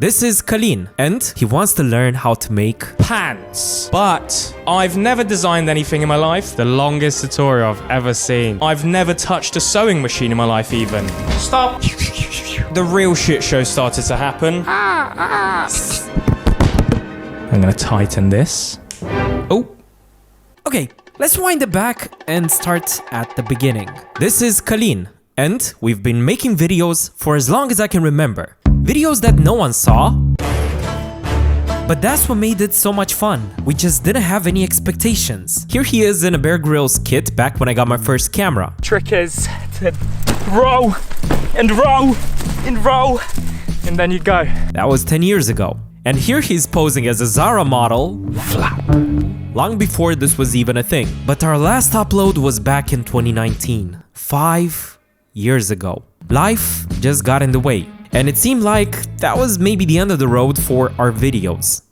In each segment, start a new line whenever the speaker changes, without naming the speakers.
This is Calin, and he wants to learn how to make
pants. But I've never designed anything in my life. The longest tutorial I've ever seen. I've never touched a sewing machine in my life even. Stop. The real shit show started to happen. I'm gonna tighten this. Oh.
Okay, let's wind it back and start at the beginning. This is Calin, and we've been making videos for as long as I can remember. Videos that no one saw, but that's what made it so much fun. We just didn't have any expectations. Here he is in a Bear Grylls kit back when I got my first camera.
Trick is to row and row and row, and then you go.
That was 10 years ago. And here he's posing as a Zara model, flap, long before this was even a thing. But our last upload was back in 2019, 5 years ago. Life just got in the way. And it seemed like that was maybe the end of the road for our videos.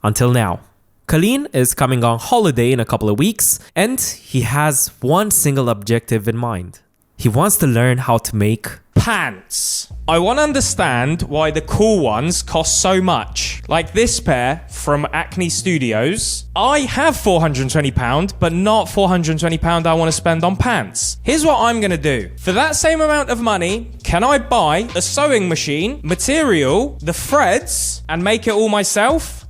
Until now. Calin is coming on holiday in a couple of weeks, and he has one single objective in mind. He wants to learn how to make
pants. I want to understand why the cool ones cost so much. Like this pair from Acne Studios. I have £420, but not £420 I want to spend on pants. Here's what I'm going to do. For that same amount of money, can I buy a sewing machine, material, the threads, and make it all myself?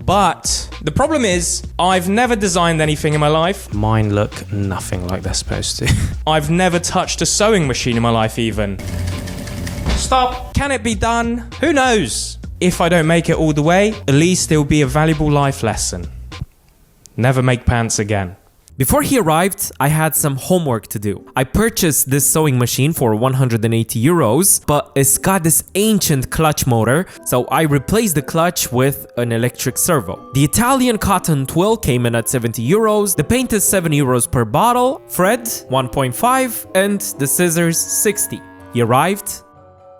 But the problem is, I've never designed anything in my life. Mine look nothing like they're supposed to. I've never touched a sewing machine in my life even. Stop. Can it be done? Who knows? If I don't make it all the way, at least it'll be a valuable life lesson. Never make pants again.
Before he arrived, I had some homework to do. I purchased this sewing machine for 180 euros, but it's got this ancient clutch motor, so I replaced the clutch with an electric servo. The Italian cotton twill came in at 70 euros, the paint is 7 euros per bottle, thread 1.5, and the scissors 60. He arrived,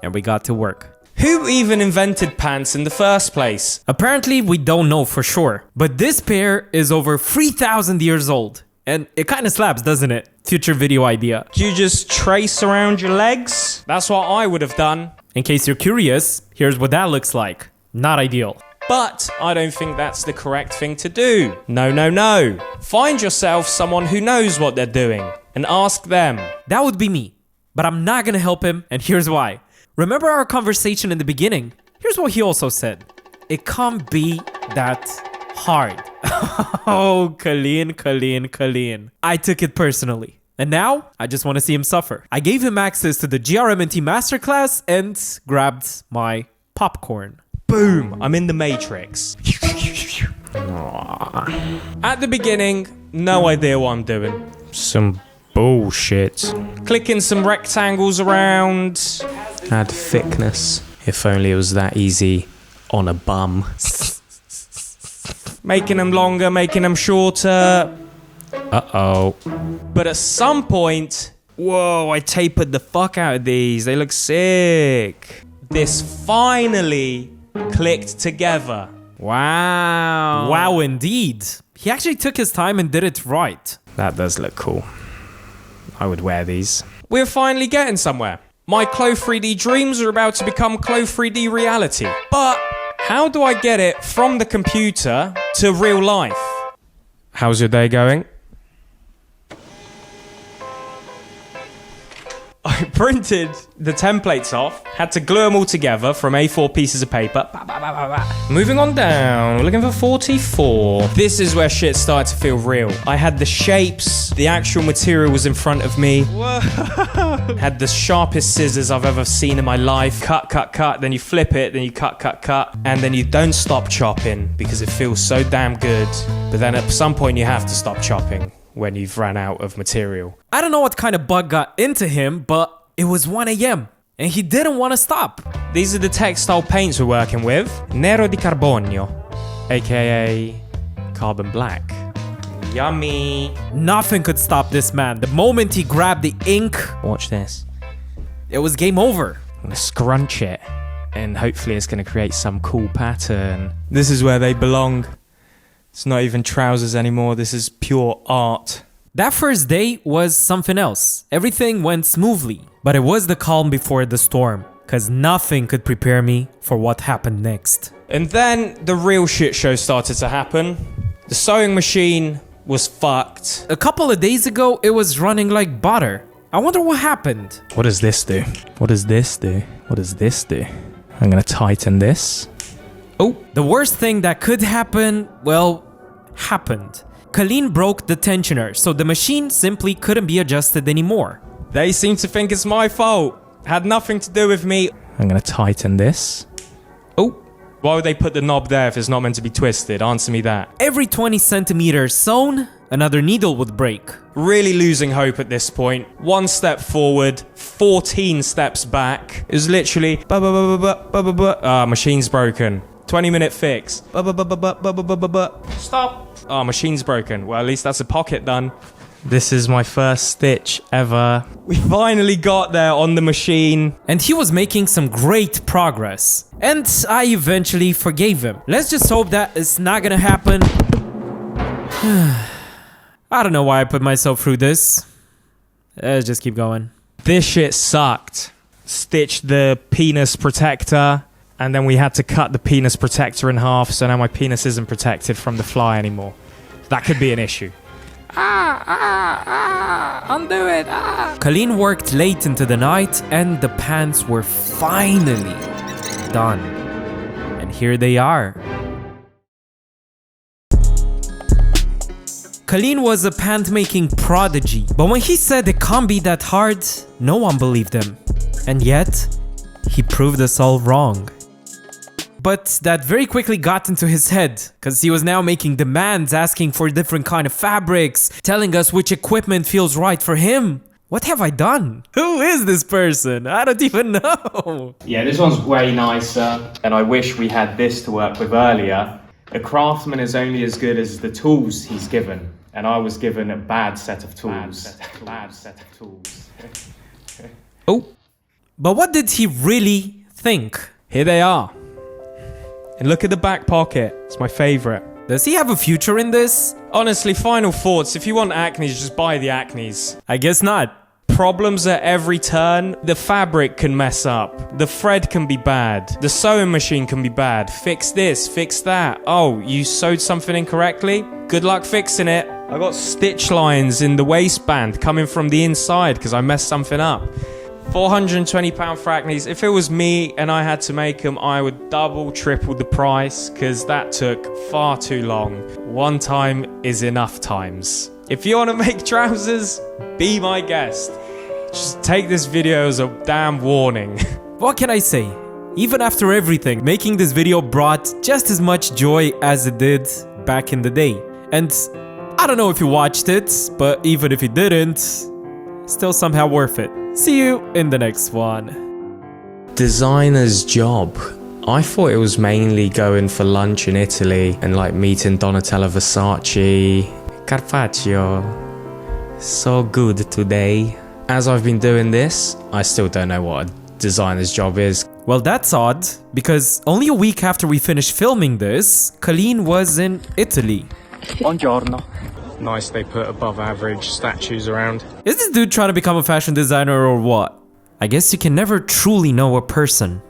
and we got to work.
Who even invented pants in the first place?
Apparently, we don't know for sure, but this pair is over 3,000 years old. And it kind of slaps, doesn't it? Future video idea.
Do you just trace around your legs? That's what I would have done.
In case you're curious, here's what that looks like. Not ideal.
But I don't think that's the correct thing to do. No, no, no. Find yourself someone who knows what they're doing and ask them.
That would be me. But I'm not gonna help him, and here's why. Remember our conversation in the beginning? Here's what he also said. It can't be that hard. Oh, Calin. I took it personally. And now, I just want to see him suffer. I gave him access to the GRMNT masterclass and grabbed my popcorn.
Boom! I'm in the Matrix. At the beginning, no idea what I'm doing. Some bullshit. Clicking some rectangles around. Add thickness. If only it was that easy on a bum. Making them longer, making them shorter. Uh-oh. But at some point, whoa, I tapered the fuck out of these. They look sick. This finally clicked together. Wow.
Wow, indeed. He actually took his time and did it right.
That does look cool. I would wear these. We're finally getting somewhere. My Clo 3D dreams are about to become Clo 3D reality. But how do I get it from the computer to real life? How's your day going? I printed the templates off, had to glue them all together from A4 pieces of paper. Moving on down, we're looking for 44. This is where shit started to feel real. I had the shapes, the actual material was in front of me. Whoa. Had the sharpest scissors I've ever seen in my life. Cut, then you flip it, then you cut, and then you don't stop chopping because it feels so damn good. But then at some point you have to stop chopping when you've ran out of material.
I don't know what kind of bug got into him, but it was 1 a.m. and he didn't want to stop.
These are the textile paints we're working with. Nero di Carbonio, aka carbon black. Yummy.
Nothing could stop this man. The moment he grabbed the ink,
watch this.
It was game over.
I'm gonna scrunch it, and hopefully it's gonna create some cool pattern. This is where they belong. It's not even trousers anymore, this is pure art.
That first day was something else. Everything went smoothly, but it was the calm before the storm. cause nothing could prepare me for what happened next.
And then the real shit show started to happen. The sewing machine was fucked.
A couple of days ago, it was running like butter. I wonder what happened.
What does this do? What does this do? What does this do? I'm gonna tighten this. Oh,
The worst thing that could happen, well, happened. Calin broke the tensioner, so the machine simply couldn't be adjusted anymore.
they seem to think it's my fault. Had nothing to do with me. I'm gonna tighten this. Oh, why would they put the knob there if it's not meant to be twisted? Answer me that.
Every 20 centimeters sewn, another needle would break.
Really losing hope at this point. 1 step forward, 14 steps back. It was literally machine's broken. 20-minute fix. Stop. Oh, machine's broken. Well, at least that's a pocket done. This is my first stitch ever. We finally got there on the machine.
And he was making some great progress. And I eventually forgave him. Let's just hope that it's not gonna happen. I don't know why I put myself through this. Let's just keep going.
This shit sucked. Stitched the penis protector, and then we had to cut the penis protector in half, so now my penis isn't protected from the fly anymore. That could be an issue. Undo it.
Calin worked late into the night, and the pants were finally done. And here they are. Calin was a pant-making prodigy, but when he said it can't be that hard, no one believed him. And yet, he proved us all wrong. But that very quickly got into his head, cause he was now making demands, asking for different kind of fabrics, telling us which equipment feels right for him. What have I done? Who is this person? I don't even know.
Yeah, this one's way nicer, and I wish we had this to work with earlier. A craftsman is only as good as the tools he's given, and I was given a bad set of tools. Bad set of tools. Oh,
But what did he really think?
here they are. And look at the back pocket. It's my favorite.
Does he have a future in this?
Honestly, final thoughts. If you want acnes, just buy the acnes.
I guess not.
Problems at every turn. The fabric can mess up. The thread can be bad. The sewing machine can be bad. Fix this, fix that. Oh, you sewed something incorrectly? Good luck fixing it. I got stitch lines in the waistband coming from the inside because I messed something up. £420 for acnes. If it was me and I had to make them, I would double, triple the price because that took far too long. One time is enough times. If you want to make trousers, be my guest. Just take this video as a damn warning.
What can I say? Even after everything, making this video brought just as much joy as it did back in the day. And I don't know if you watched it, but even if you didn't, still somehow worth it. See you in the next one.
Designer's job. I thought it was mainly going for lunch in Italy and like meeting Donatella Versace. Carpaccio. So good today. As I've been doing this, I still don't know what a designer's job is.
Well, that's odd, because only a week after we finished filming this, Calin was in Italy.
Buongiorno.
Nice they put above average statues around.
Is this dude trying to become a fashion designer or what? I guess you can never truly know a person.